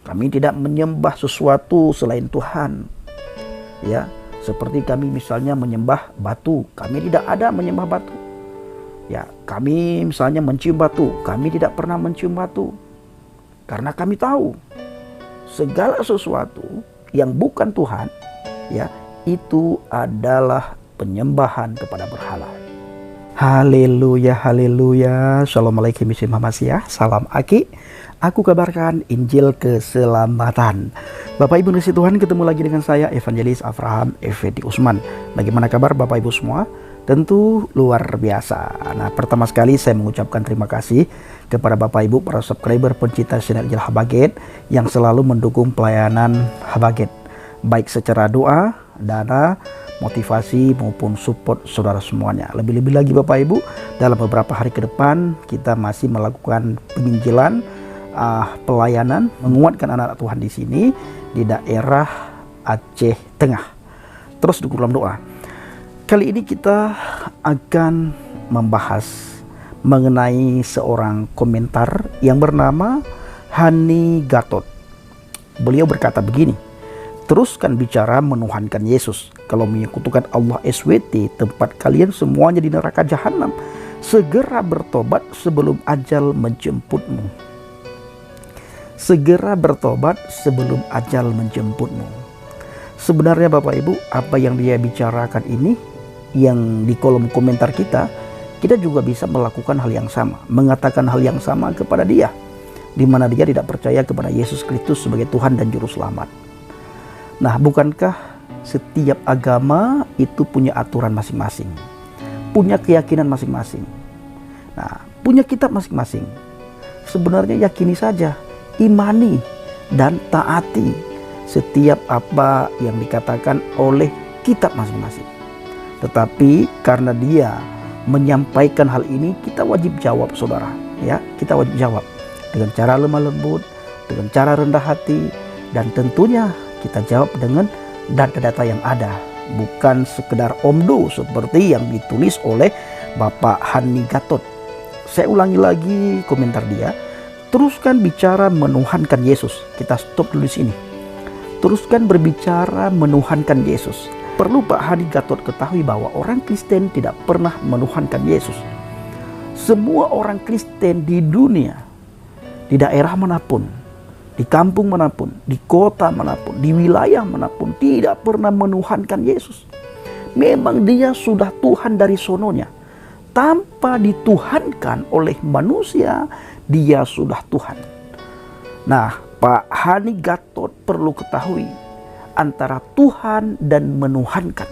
Kami tidak menyembah sesuatu selain Tuhan. Ya, seperti kami misalnya menyembah batu, kami tidak ada menyembah batu. Ya, kami misalnya mencium batu, kami tidak pernah mencium batu. Karena kami tahu segala sesuatu yang bukan Tuhan, ya, itu adalah penyembahan kepada berhala. Haleluya, haleluya. Assalamualaikum warahmatullahi wabarakatuh. Salam Aki. Aku kabarkan Injil keselamatan. Bapak Ibu kasih Tuhan, ketemu lagi dengan saya Evangelis Avraham Effendi Usman. Bagaimana kabar Bapak Ibu semua? Tentu luar biasa. Nah, pertama sekali saya mengucapkan terima kasih kepada Bapak Ibu para subscriber pencinta channel Injil Habaget yang selalu mendukung pelayanan Habaget, baik secara doa, dana, motivasi maupun support saudara semuanya. Lebih-lebih lagi Bapak Ibu, dalam beberapa hari ke depan kita masih melakukan penginjilan, pelayanan, menguatkan anak-anak Tuhan di sini di daerah Aceh Tengah. Terus dukung dalam doa. Kali ini kita akan membahas mengenai seorang komentar yang bernama Hani Gatot. Beliau berkata begini, teruskan bicara menuhankan Yesus. Kalau menyekutukan Allah SWT, tempat kalian semuanya di neraka jahanam. Segera bertobat sebelum ajal menjemputmu. Segera bertobat sebelum ajal menjemputmu. Sebenarnya Bapak Ibu, apa yang dia bicarakan ini, yang di kolom komentar kita juga bisa melakukan hal yang sama, mengatakan hal yang sama kepada dia, di mana dia tidak percaya kepada Yesus Kristus sebagai Tuhan dan Juru Selamat. Nah, bukankah setiap agama itu punya aturan masing-masing, punya keyakinan masing-masing, nah, punya kitab masing-masing. Sebenarnya yakini saja, imani dan taati setiap apa yang dikatakan oleh kitab masing-masing. Tetapi karena dia menyampaikan hal ini, kita wajib jawab saudara, ya, kita wajib jawab dengan cara lemah lembut, dengan cara rendah hati, dan tentunya kita jawab dengan data-data yang ada, bukan sekedar omdo seperti yang ditulis oleh Bapak Hani Gatot. Saya ulangi lagi komentar dia, teruskan bicara menuhankan Yesus. Kita stop dulu di sini. Teruskan berbicara menuhankan Yesus. Perlu Pak Hani Gatot ketahui bahwa orang Kristen tidak pernah menuhankan Yesus. Semua orang Kristen di dunia, di daerah manapun, di kampung manapun, di kota manapun, di wilayah manapun, tidak pernah menuhankan Yesus. Memang dia sudah Tuhan dari sononya. Tanpa dituhankan oleh manusia, dia sudah Tuhan. Nah, Pak Hani Gatot perlu ketahui antara Tuhan dan menuhankan.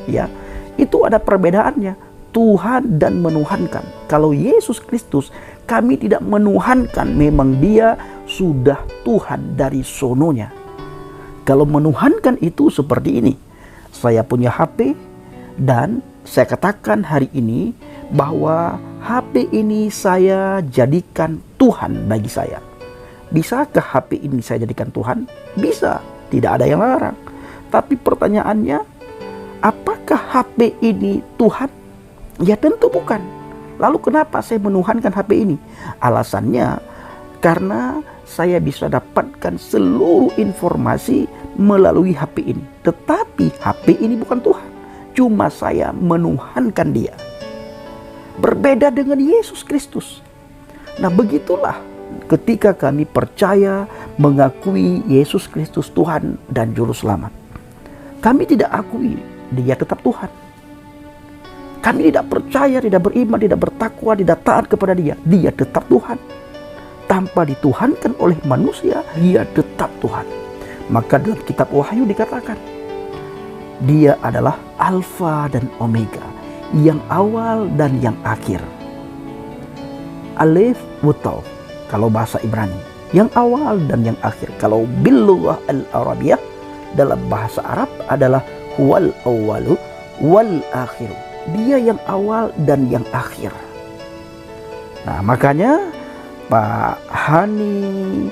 Ya, itu ada perbedaannya. Tuhan dan menuhankan. Kalau Yesus Kristus, kami tidak menuhankan, memang dia sudah Tuhan dari sononya. Kalau menuhankan itu seperti ini. Saya punya HP dan saya katakan hari ini bahwa HP ini saya jadikan Tuhan bagi saya. Bisakah HP ini saya jadikan Tuhan? Bisa, tidak ada yang larang. Tapi pertanyaannya, apakah HP ini Tuhan? Ya tentu bukan. Lalu kenapa saya menuhankan HP ini? Alasannya karena saya bisa dapatkan seluruh informasi melalui HP ini. Tetapi HP ini bukan Tuhan. Cuma saya menuhankan dia. Berbeda dengan Yesus Kristus. Nah, begitulah ketika kami percaya mengakui Yesus Kristus Tuhan dan Juru Selamat. Kami tidak akui dia tetap Tuhan. Kami tidak percaya, tidak beriman, tidak bertakwa, tidak taat kepada dia. Dia tetap Tuhan. Tanpa dituhankan oleh manusia, dia tetap Tuhan. Maka dalam kitab Wahyu dikatakan, dia adalah Alfa dan Omega, yang awal dan yang akhir. Alif Wutau, kalau bahasa Ibrani, yang awal dan yang akhir. Kalau bilughah al-Arabiyah, dalam bahasa Arab adalah wal awwalu wal akhiru. Dia yang awal dan yang akhir. Nah, makanya Pak Hani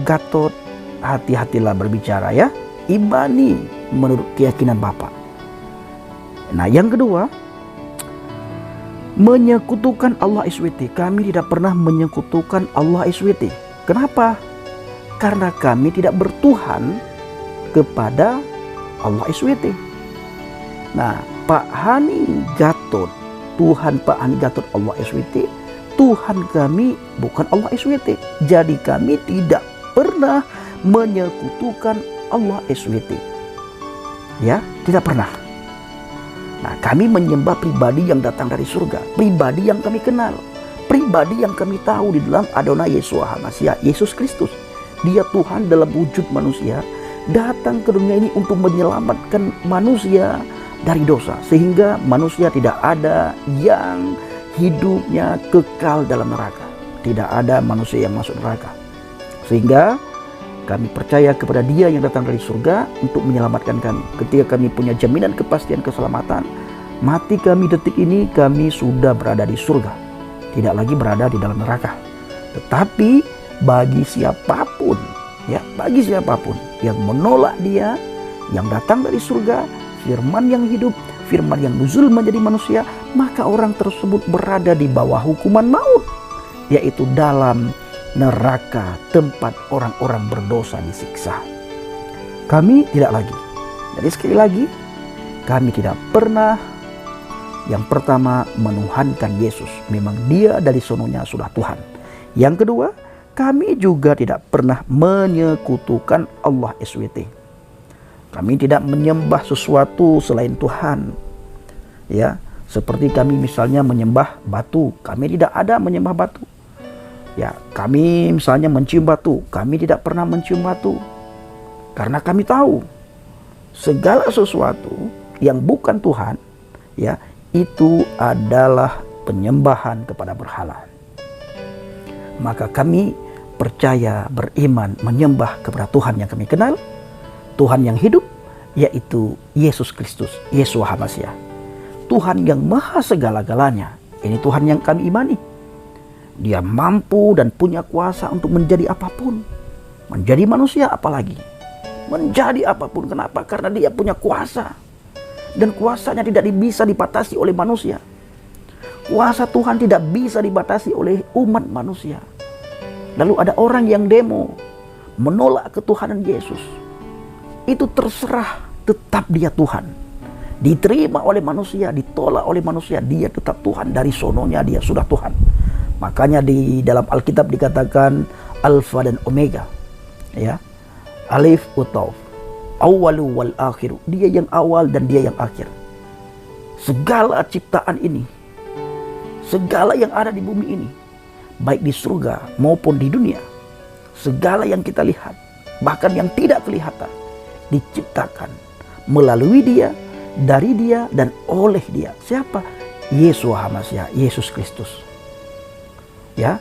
Gatot, hati-hatilah berbicara ya. Imani menurut keyakinan Bapak. Nah, yang kedua, menyekutukan Allah SWT. Kami tidak pernah menyekutukan Allah SWT. Kenapa? Karena kami tidak bertuhan kepada Allah SWT. Nah, Pak Hani Gatot, Tuhan Pak Hani Gatot Allah SWT, Tuhan kami bukan Allah SWT. Jadi kami tidak pernah menyekutukan Allah SWT. Ya, tidak pernah. Nah, kami menyembah pribadi yang datang dari surga, pribadi yang kami kenal, pribadi yang kami tahu di dalam Adonai Yeshua HaMashiach, Yesus Kristus. Dia Tuhan dalam wujud manusia, datang ke dunia ini untuk menyelamatkan manusia dari dosa, sehingga manusia tidak ada yang hidupnya kekal dalam neraka. Tidak ada manusia yang masuk neraka. Sehingga kami percaya kepada Dia yang datang dari surga untuk menyelamatkan kami. Ketika kami punya jaminan kepastian keselamatan, mati kami detik ini, kami sudah berada di surga, tidak lagi berada di dalam neraka. Tetapi bagi siapapun, ya, bagi siapapun yang menolak Dia yang datang dari surga, firman yang hidup, firman yang nuzul menjadi manusia, maka orang tersebut berada di bawah hukuman maut, yaitu dalam neraka, tempat orang-orang berdosa disiksa. Kami tidak lagi. Jadi sekali lagi, kami tidak pernah yang pertama menuhankan Yesus. Memang Dia dari sononya sudah Tuhan. Yang kedua, kami juga tidak pernah menyekutukan Allah SWT. Kami tidak menyembah sesuatu selain Tuhan. Ya, seperti kami misalnya menyembah batu, kami tidak ada menyembah batu. Ya, kami misalnya mencium batu, kami tidak pernah mencium batu. Karena kami tahu segala sesuatu yang bukan Tuhan, ya, itu adalah penyembahan kepada berhala. Maka kami percaya, beriman, menyembah kepada Tuhan yang kami kenal, Tuhan yang hidup, yaitu Yesus Kristus, Yeshua HaMashiach. Tuhan yang maha segala-galanya. Ini Tuhan yang kami imani. Dia mampu dan punya kuasa untuk menjadi apapun. Menjadi manusia apalagi. Menjadi apapun. Kenapa? Karena Dia punya kuasa. Dan kuasanya tidak bisa dibatasi oleh manusia. Kuasa Tuhan tidak bisa dibatasi oleh umat manusia. Lalu ada orang yang demo, menolak ketuhanan Yesus. Itu terserah, tetap Dia Tuhan. Diterima oleh manusia, ditolak oleh manusia, Dia tetap Tuhan. Dari sononya Dia sudah Tuhan. Makanya di dalam Alkitab dikatakan Alfa dan Omega, ya, Alif Utauf, Awalu wal Akhiru. Dia yang awal dan Dia yang akhir. Segala ciptaan ini, segala yang ada di bumi ini, baik di surga maupun di dunia, segala yang kita lihat, bahkan yang tidak kelihatan, diciptakan melalui Dia, dari Dia, dan oleh Dia. Siapa? Yeshua HaMashiach, Yesus Kristus. Ya,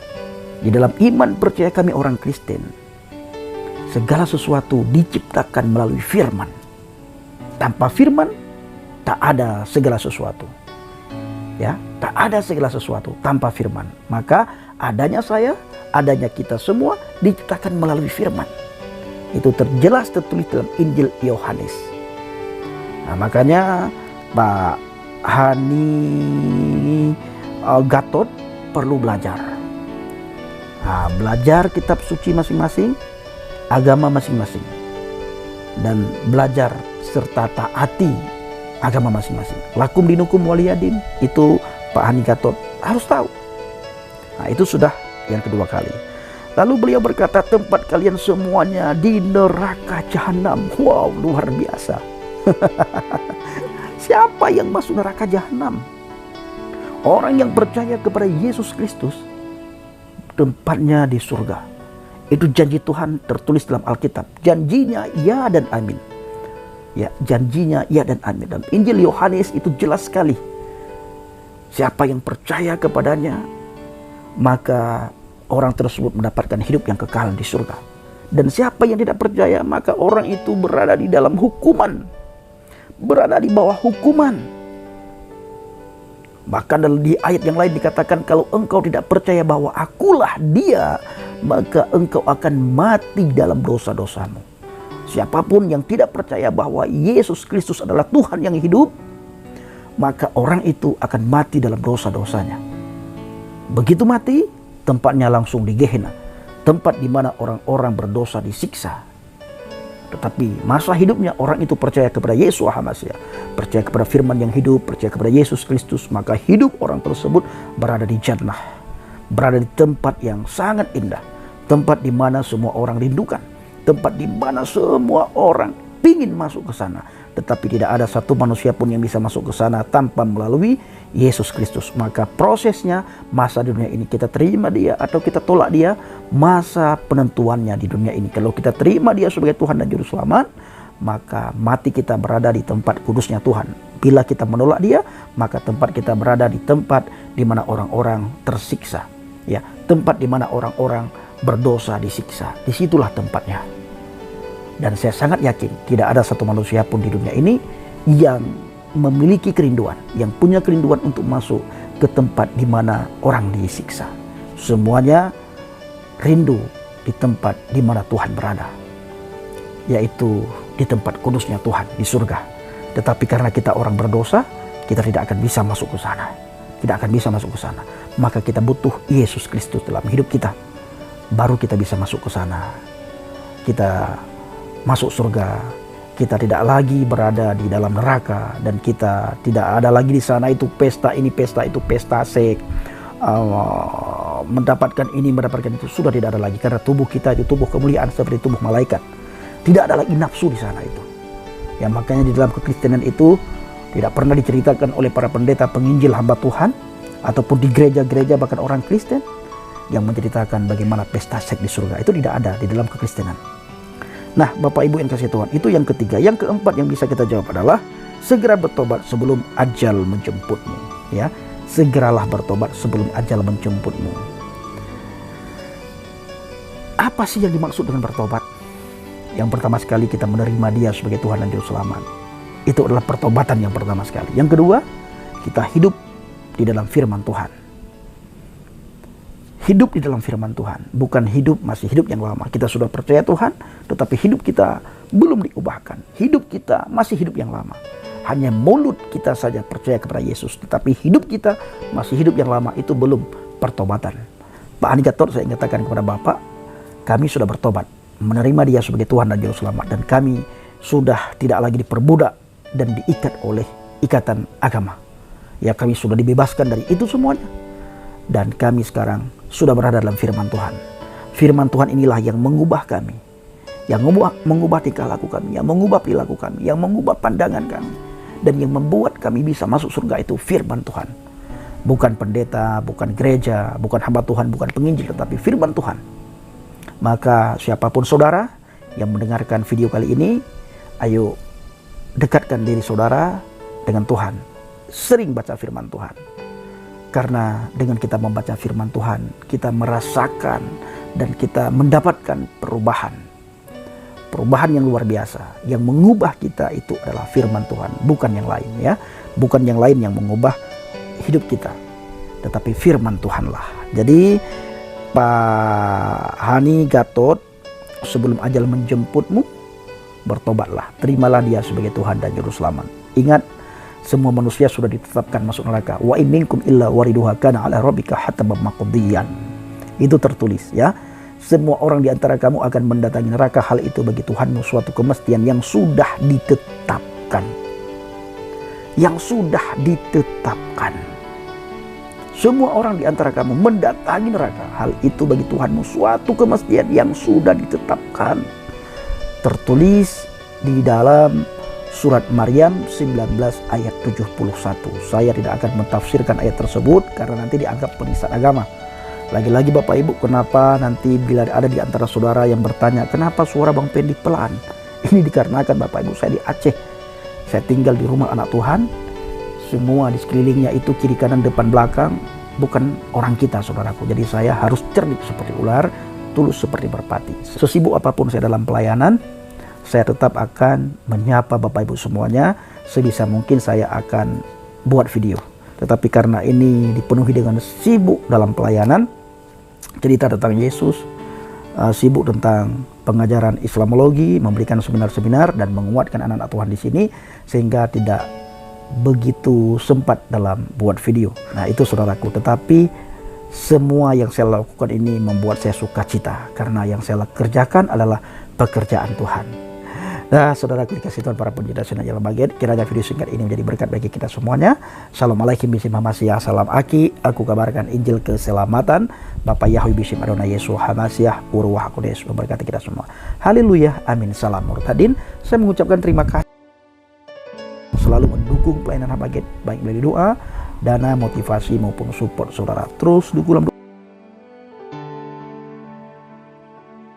di dalam iman percaya kami orang Kristen, segala sesuatu diciptakan melalui firman. Tanpa firman, tak ada segala sesuatu. Ya, tak ada segala sesuatu tanpa firman. Maka adanya saya, adanya kita semua diciptakan melalui firman. Itu terjelas tertulis dalam Injil Yohanes. Nah, makanya Pak Hani Gatot perlu belajar. Nah, belajar kitab suci masing-masing, agama masing-masing, dan belajar serta taati agama masing-masing. Lakum dinukum waliyadin, itu Pak Hani Gatot harus tahu. Nah, itu sudah yang kedua kali. Lalu beliau berkata, tempat kalian semuanya di neraka jahanam. Wow, luar biasa. Siapa yang masuk neraka jahanam? Orang yang percaya kepada Yesus Kristus, tempatnya di surga. Itu janji Tuhan tertulis dalam Alkitab. Janjinya ya dan amin. Ya, janjinya ya dan amin. Dalam Injil Yohanes itu jelas sekali. Siapa yang percaya kepadanya, maka orang tersebut mendapatkan hidup yang kekal di surga. Dan siapa yang tidak percaya, maka orang itu berada di dalam hukuman. Berada di bawah hukuman. Bahkan di ayat yang lain dikatakan, kalau engkau tidak percaya bahwa akulah Dia, maka engkau akan mati dalam dosa-dosamu. Siapapun yang tidak percaya bahwa Yesus Kristus adalah Tuhan yang hidup, maka orang itu akan mati dalam dosa-dosanya. Begitu mati, tempatnya langsung di Gehenna. tempat di mana orang-orang berdosa disiksa. Tetapi masa hidupnya orang itu percaya kepada Yesus Hamasiah, percaya kepada firman yang hidup, percaya kepada Yesus Kristus, maka hidup orang tersebut berada di jannah, berada di tempat yang sangat indah, tempat di mana semua orang rindukan, tempat di mana semua orang ingin masuk ke sana. Tetapi tidak ada satu manusia pun yang bisa masuk ke sana tanpa melalui Yesus Kristus. Maka prosesnya, masa di dunia ini kita terima dia atau kita tolak dia, masa penentuannya di dunia ini. Kalau kita terima dia sebagai Tuhan dan Juru Selamat, maka mati kita berada di tempat kudusnya Tuhan. Bila kita menolak dia, maka tempat kita berada di tempat di mana orang-orang tersiksa. Ya, tempat di mana orang-orang berdosa disiksa. Disitulah tempatnya. Dan saya sangat yakin tidak ada satu manusia pun di dunia ini yang memiliki kerinduan, yang punya kerinduan untuk masuk ke tempat di mana orang disiksa. Semuanya rindu di tempat di mana Tuhan berada, yaitu di tempat kudusnya Tuhan, di surga. Tetapi karena kita orang berdosa, kita tidak akan bisa masuk ke sana. Tidak akan bisa masuk ke sana. Maka kita butuh Yesus Kristus dalam hidup kita. Baru kita bisa masuk ke sana. Kita masuk surga, kita tidak lagi berada di dalam neraka, dan kita tidak ada lagi di sana itu pesta ini pesta itu pesta seks, mendapatkan ini mendapatkan itu, sudah tidak ada lagi karena tubuh kita itu tubuh kemuliaan seperti tubuh malaikat. Tidak ada lagi nafsu di sana itu. Ya, makanya di dalam kekristenan itu tidak pernah diceritakan oleh para pendeta penginjil hamba Tuhan ataupun di gereja-gereja bahkan orang Kristen yang menceritakan bagaimana pesta seks di surga. Itu tidak ada di dalam kekristenan. Nah, Bapak Ibu yang kasih Tuhan, itu yang ketiga. Yang keempat yang bisa kita jawab adalah segera bertobat sebelum ajal menjemputmu. Ya, segeralah bertobat sebelum ajal menjemputmu. Apa sih yang dimaksud dengan bertobat? Yang pertama sekali kita menerima Dia sebagai Tuhan dan Juru Selamat. Itu adalah pertobatan yang pertama sekali. Yang kedua, kita hidup di dalam firman Tuhan. Hidup di dalam firman Tuhan, bukan masih hidup yang lama. Kita sudah percaya Tuhan, tetapi hidup kita belum diubahkan. Hidup kita masih hidup yang lama. Hanya mulut kita saja percaya kepada Yesus, tetapi hidup kita masih hidup yang lama. Itu belum pertobatan. Pak Ani Gatot, saya katakan kepada Bapak, kami sudah bertobat, menerima Dia sebagai Tuhan dan Juru Selamat, dan kami sudah tidak lagi diperbudak dan diikat oleh ikatan agama. Ya, kami sudah dibebaskan dari itu semuanya. Dan kami sekarang sudah berada dalam firman Tuhan. Firman Tuhan inilah yang mengubah kami, yang mengubah tingkah laku kami, yang mengubah perilaku kami, yang mengubah pandangan kami, dan yang membuat kami bisa masuk surga. Itu firman Tuhan. Bukan pendeta, bukan gereja, bukan hamba Tuhan, bukan penginjil, tetapi firman Tuhan. Maka siapapun saudara yang mendengarkan video kali ini, ayo dekatkan diri saudara dengan Tuhan. Sering baca firman Tuhan. Karena dengan kita membaca firman Tuhan, kita merasakan dan kita mendapatkan perubahan. Perubahan yang luar biasa. Yang mengubah kita itu adalah firman Tuhan, bukan yang lain ya. Bukan yang lain yang mengubah hidup kita, tetapi firman Tuhanlah. Jadi Pak Hani Gatot, sebelum ajal menjemputmu, bertobatlah. Terimalah Dia sebagai Tuhan dan Juru Selamat. Ingat, semua manusia sudah ditetapkan masuk neraka. Wa in minkum illa wariduha kana ala rabbika hataman maqdiyan. Itu tertulis ya. Semua orang di antara kamu akan mendatangi neraka. Hal itu bagi Tuhanmu suatu kemestian yang sudah ditetapkan. Yang sudah ditetapkan. Semua orang di antara kamu mendatangi neraka. Hal itu bagi Tuhanmu suatu kemestian yang sudah ditetapkan. Tertulis di dalam Surat Maryam 19 ayat 71. Saya tidak akan mentafsirkan ayat tersebut karena nanti dianggap penistaan agama. Lagi-lagi Bapak Ibu, kenapa nanti bila ada di antara saudara yang bertanya, kenapa suara Bang Pendi pelan? Ini dikarenakan Bapak Ibu, saya di Aceh. Saya tinggal di rumah anak Tuhan. Semua di sekelilingnya itu kiri kanan depan belakang bukan orang kita, saudaraku. Jadi saya harus cerdik seperti ular, tulus seperti merpati. Sesibuk apapun saya dalam pelayanan, saya tetap akan menyapa Bapak Ibu semuanya. Sebisa mungkin saya akan buat video. Tetapi karena ini dipenuhi dengan sibuk dalam pelayanan, cerita tentang Yesus, sibuk tentang pengajaran Islamologi, memberikan seminar-seminar dan menguatkan anak-anak Tuhan di sini, sehingga tidak begitu sempat dalam buat video. Nah itu saudaraku, tetapi Semua yang saya lakukan ini membuat saya sukacita karena yang saya kerjakan adalah pekerjaan Tuhan. Nah, saudara dikasih Tuhan para penjelasan yang bagian, kiranya video singkat ini menjadi berkat bagi kita semuanya. Assalamualaikum bisim hamasiah, salam aki, aku kabarkan Injil keselamatan. Bapak Yahweh bisim Adonai Yesus hamasiah, urwah kudes memberkati kita semua. Haleluya, amin, salam murtadin. Saya mengucapkan terima kasih selalu mendukung pelayanan Habaget, baik melalui doa, dana, motivasi maupun support saudara. Terus dukung